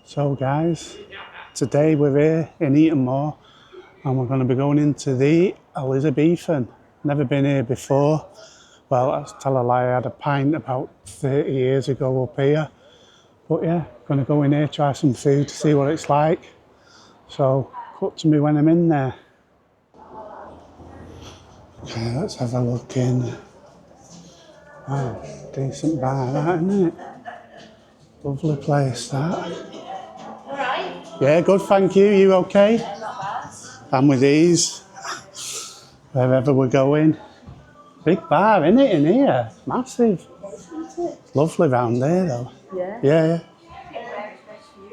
So guys, today we're here in Heaton Moor and we're going to be going into the Elizabethan. Never been here before. Well, I'll tell a lie, I had a pint about 30 years ago up here. But yeah, going to go in here, try some food to see what it's like. So, cut to me when I'm in there. Okay, let's have a look in. Wow, decent bar that, isn't it? Lovely place that. Alright. Yeah, good, thank you. You okay? Yeah, not bad. I'm with ease. Wherever we're going. Big bar, isn't it, in here? Massive. Lovely round there, though. Yeah. Yeah,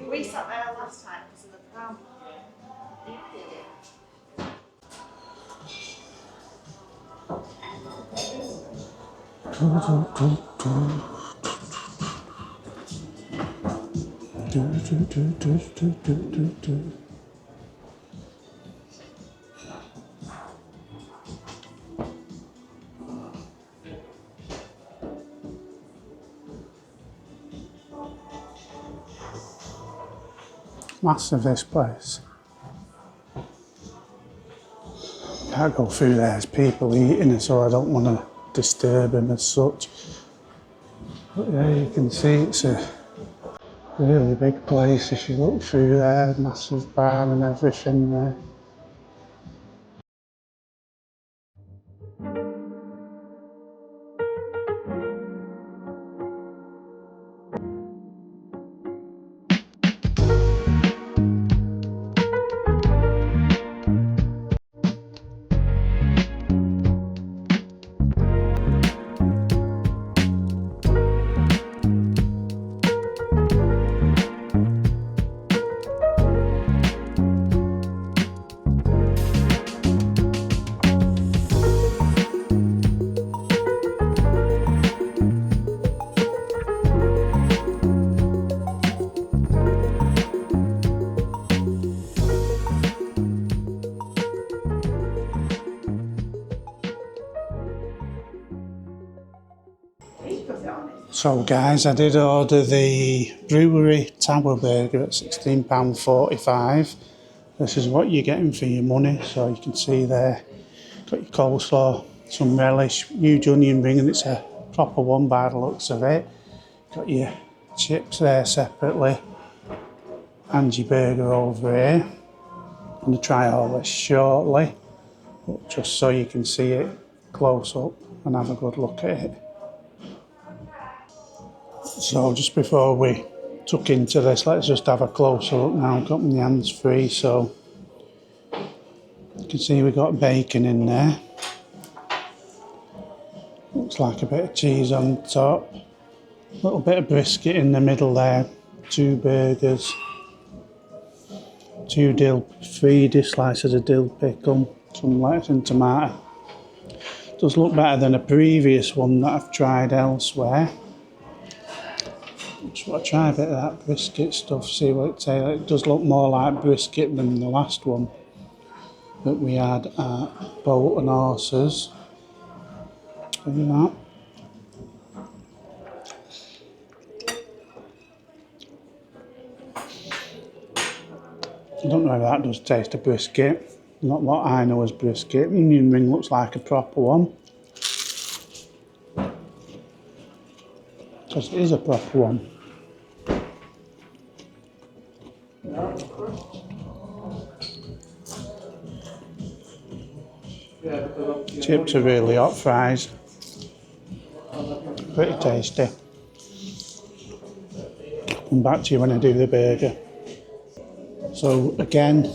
We sat there last time because of the pram. Massive, this place. Can't go through there, there's people eating, so I don't want to disturb them as such. But yeah, you can see it's a really big place if you look through there, massive bar and everything there. So guys, I did order the brewery tower burger at £16.45. This is what you're getting for your money, so you can see there, got your coleslaw, some relish, huge onion ring, and it's a proper one by the looks of it. Got your chips there separately, and your burger over here. I'm going to try all this shortly, but just so you can see it close up and have a good look at it. So just before we tuck into this, let's just have a closer look now. I've got my hands free, so you can see we've got bacon in there. Looks like a bit of cheese on top. A little bit of brisket in the middle there. 2 burgers. 3 slices of dill pickle. Some lettuce and tomato. Does look better than a previous one that I've tried elsewhere. Just want to try a bit of that brisket stuff, see what it tastes like. It does look more like brisket than the last one that we had at Bouth and Horses. See that? I don't know if that does taste of brisket. Not what I know as brisket. Onion ring looks like a proper one. Because it is a proper one. Chips are really hot, fries. Pretty tasty. Come back to you when I do the burger. So again,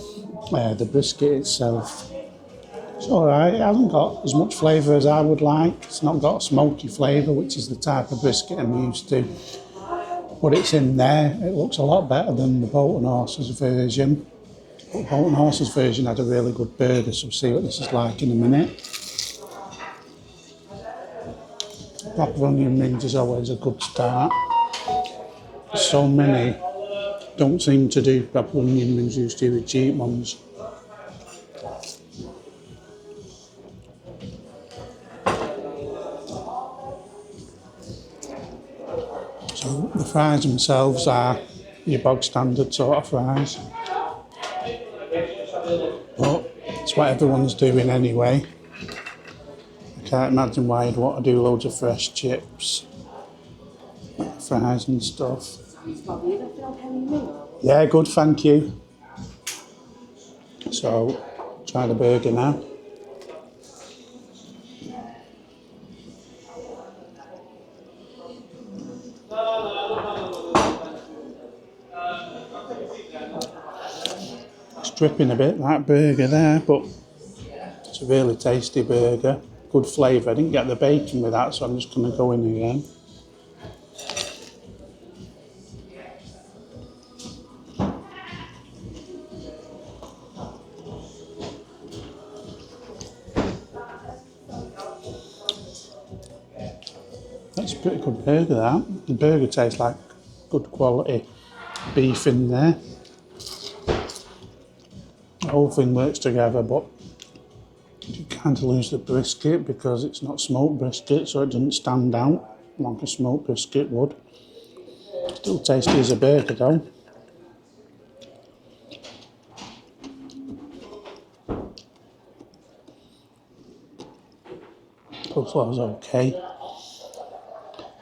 the brisket itself, it's alright. It hasn't got as much flavour as I would like. It's not got a smoky flavour, which is the type of brisket I'm used to. But it's in there. It looks a lot better than the Bouth and Horses version. The Bouth and Horses version had a really good burger, so we'll see what this is like in a minute. Proper onion rings is always a good start. So many don't seem to do proper onion rings, used to do the cheap ones. So the fries themselves are your bog standard sort of fries. But it's what everyone's doing anyway. I can't imagine why you'd want to do loads of fresh chips, fries and stuff. Yeah, good, thank you. So, try the burger now. It's dripping a bit, that burger there, but it's a really tasty burger. Good flavour. I didn't get the bacon with that, so I'm just going to go in again. That's a pretty good burger, that. The burger tastes like good quality beef in there. The whole thing works together, but you kind of lose the brisket because it's not smoked brisket, so it doesn't stand out like a smoked brisket would. Still tasty as a burger though. Coleslaw was okay.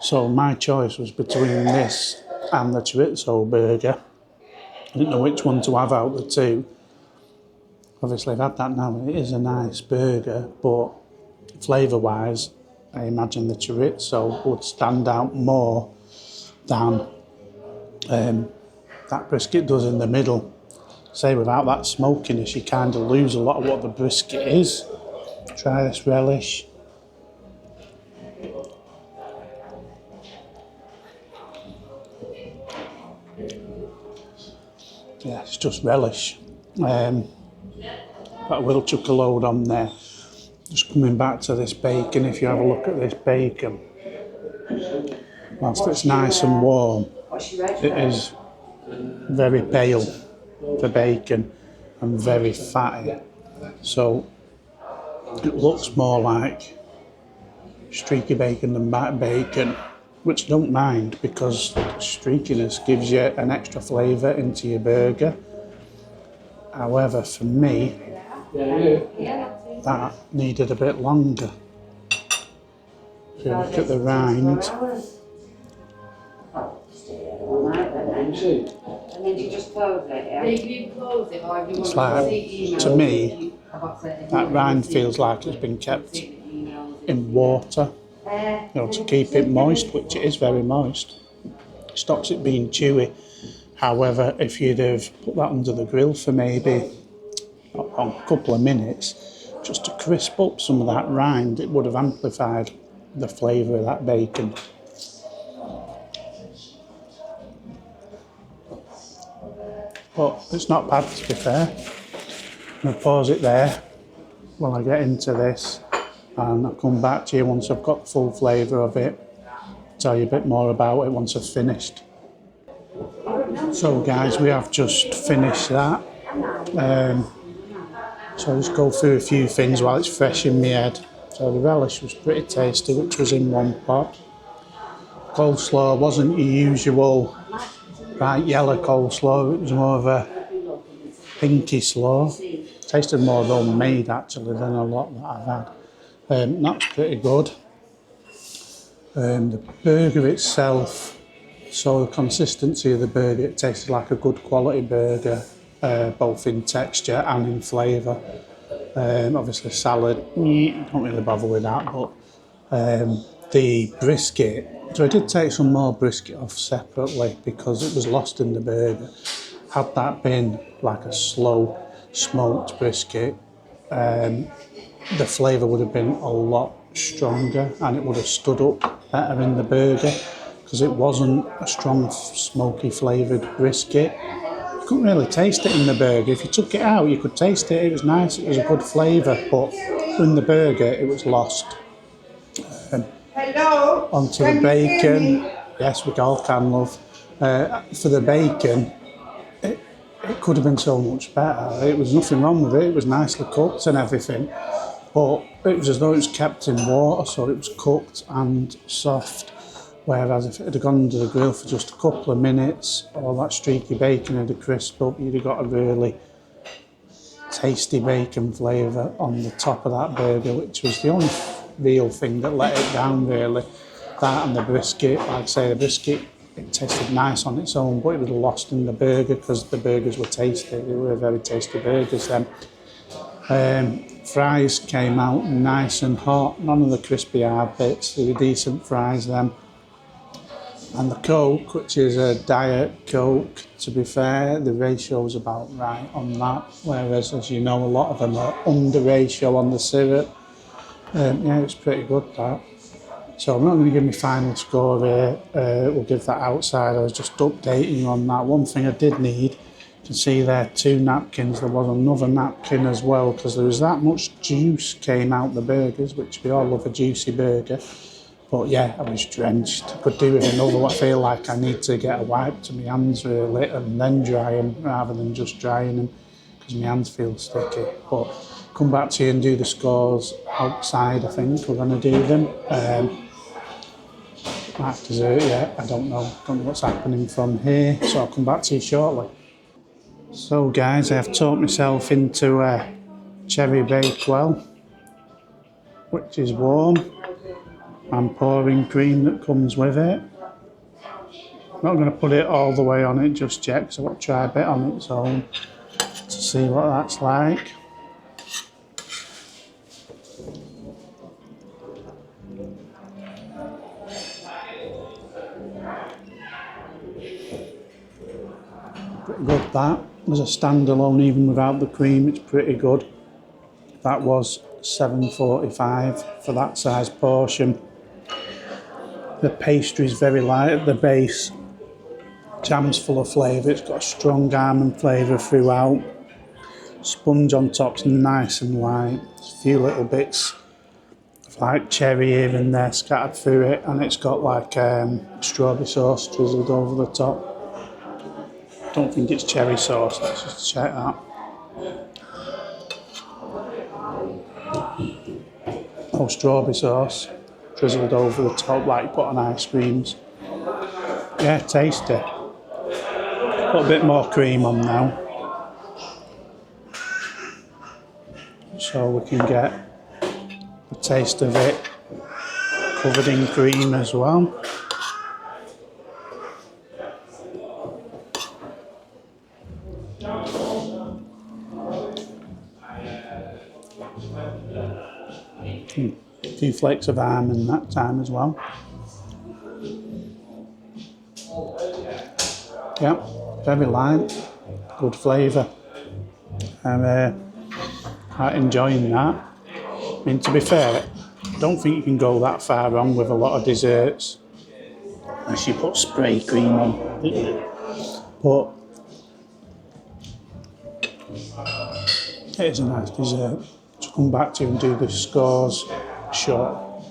So my choice was between this and the chorizo burger. I didn't know which one to have out of the two. Obviously I've had that now and it is a nice burger, but flavour wise I imagine the chorizo would stand out more than that brisket does in the middle. Say without that smokiness you kind of lose a lot of what the brisket is. Try this relish. Yeah, it's just relish. But I will chuck a load on there. Just coming back to this bacon, if you have a look at this bacon, whilst it's nice and warm, it is very pale for bacon and very fatty. So it looks more like streaky bacon than back bacon, which I don't mind because streakiness gives you an extra flavour into your burger. However, for me, that needed a bit longer. If you look at the rind, it's like, to me, that rind feels like it's been kept in water, to keep it moist, which it is very moist. It stops it being chewy. However, if you'd have put that under the grill for maybe a couple of minutes, just to crisp up some of that rind, it would have amplified the flavour of that bacon. But it's not bad, to be fair. I'm going to pause it there while I get into this, and I'll come back to you once I've got the full flavour of it, tell you a bit more about it once I've finished. So guys, we have just finished that. So I'll just go through a few things while it's fresh in my head. So the relish was pretty tasty, which was in one pot. Coleslaw wasn't your usual bright yellow coleslaw, it was more of a pinky slaw. Tasted more homemade actually than a lot that I've had. That's pretty good. The burger itself, so the consistency of the burger, it tasted like a good quality burger, both in texture and in flavour. Obviously salad, don't really bother with that, but the brisket, so I did take some more brisket off separately because it was lost in the burger. Had that been like a slow smoked brisket, the flavour would have been a lot stronger and it would have stood up better in the burger because it wasn't a strong smoky flavoured brisket. You couldn't really taste it in the burger. If you took it out you could taste it, it was nice, it was a good flavour, but in the burger it was lost. Hello. Onto the bacon. Yes, we all can, love. For the bacon, it could have been so much better. It was nothing wrong with it. It was nicely cooked and everything, but it was as though it was kept in water, so it was cooked and soft. Whereas if it had gone under the grill for just a couple of minutes, all that streaky bacon had crisped up, you'd have got a really tasty bacon flavour on the top of that burger, which was the only real thing that let it down really. That and the brisket, like I say, the brisket, it tasted nice on its own, but it was lost in the burger because the burgers were tasty. They were very tasty burgers then. Fries came out nice and hot, none of the crispy hard bits, they were decent fries then. And the Coke, which is a Diet Coke, to be fair, the ratio's about right on that, whereas, as you know, a lot of them are under ratio on the syrup. Yeah, it's pretty good, that. So I'm not going to give my final score here, we'll give that outside. I was just updating on that. One thing I did need, you can see there 2 napkins, there was another napkin as well, because there was that much juice came out the burgers, which we all love a juicy burger. But yeah, I was drenched. I could do with another. I feel like I need to get a wipe to my hands really and then dry them rather than just drying them because my hands feel sticky. But come back to you and do the scores outside, I think we're going to do them. After dessert, yeah, I don't know what's happening from here, so I'll come back to you shortly. So guys, I've talked myself into a cherry bakewell, which is warm. I'm pouring cream that comes with it. I'm not going to put it all the way on it just yet because I want to try a bit on its own to see what that's like. Pretty good that. As a standalone, even without the cream, it's pretty good. That was $7.45 for that size portion. The pastry is very light at the base. Jam's full of flavour. It's got a strong almond flavour throughout. Sponge on top's nice and light. There's a few little bits of like cherry here and there scattered through it, and it's got like strawberry sauce drizzled over the top. Don't think it's cherry sauce. Let's just check that. Oh, strawberry sauce drizzled over the top like you put on ice creams. Yeah, tasty. Put a bit more cream on now, so we can get the taste of it covered in cream as well. A few flakes of almond that time as well. Yeah, very light, good flavour. I'm quite enjoying that. I mean, to be fair, I don't think you can go that far wrong with a lot of desserts unless you put spray cream on. But it is a nice dessert. To come back to and do the scores short.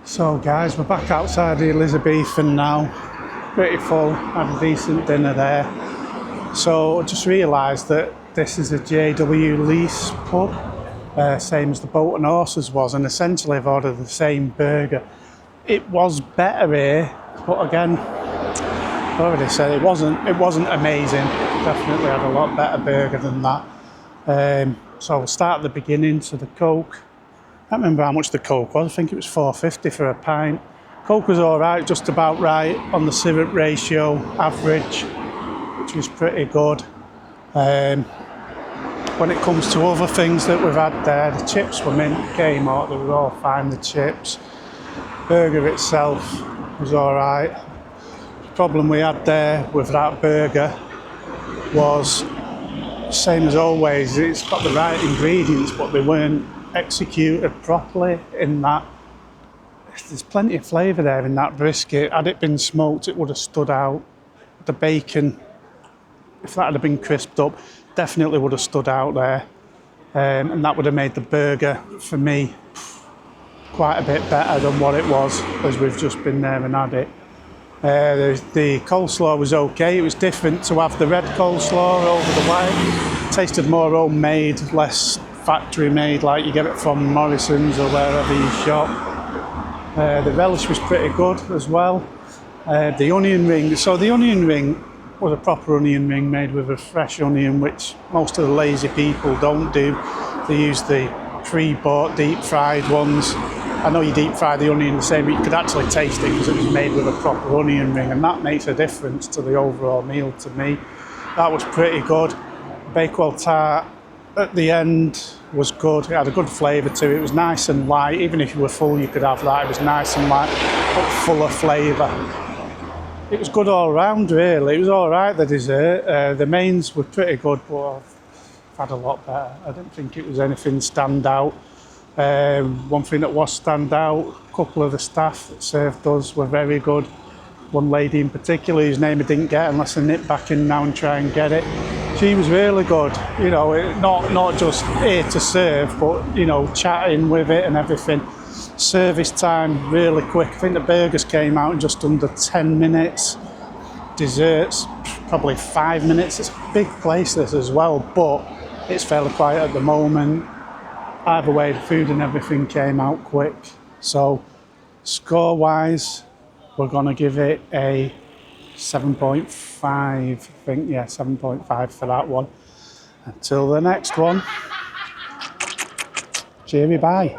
So guys, we're back outside the Elizabethan now. Pretty full, had a decent dinner there. So I just realised that this is a JW lease pub, same as the Boat and Horses was, and essentially I've ordered the same burger. It was better here, but again, I already said it wasn't amazing. Definitely had a lot better burger than that. So we'll start at the beginning. So the Coke, I can't remember how much the Coke was. I think it was $4.50 for a pint. Coke was all right, just about right on the syrup ratio, average, which was pretty good. When it comes to other things that we've had there, the chips were mint, came out, they were all fine, the chips. Burger itself was all right. The problem we had there with that burger was, same as always, it's got the right ingredients, but they weren't executed properly in that. There's plenty of flavour there in that brisket. Had it been smoked, it would have stood out. The bacon, if that had been crisped up, definitely would have stood out there. And that would have made the burger, for me, quite a bit better than what it was, as we've just been there and had it. The coleslaw was okay. It was different to have the red coleslaw over the white. It tasted more homemade, less factory made, like you get it from Morrison's or wherever you shop. The relish was pretty good as well. The onion ring, so the onion ring was a proper onion ring made with a fresh onion, which most of the lazy people don't do. They use the pre-bought deep fried ones. I know you deep fry the onion the same, but you could actually taste it because it was made with a proper onion ring, and that makes a difference to the overall meal to me. That was pretty good. Bakewell tart at the end was good. It had a good flavour to it. It was nice and light. Even if you were full, you could have that. It was nice and light, but full of flavour. It was good all round, really. It was all right, the dessert. The mains were pretty good, but I've had a lot better. I didn't think it was anything stand out. One thing that was stand out, a couple of the staff that served us were very good. One lady in particular, whose name I didn't get unless I nip back in now and try and get it. She was really good, you know, not just here to serve, but, you know, chatting with it and everything. Service time really quick. I think the burgers came out in just under 10 minutes. Desserts, probably 5 minutes. It's a big place, this as well, but it's fairly quiet at the moment. Either way, the food and everything came out quick. So, score-wise, we're going to give it a 7.5, I think, yeah, 7.5 for that one. Until the next one, cheery bye.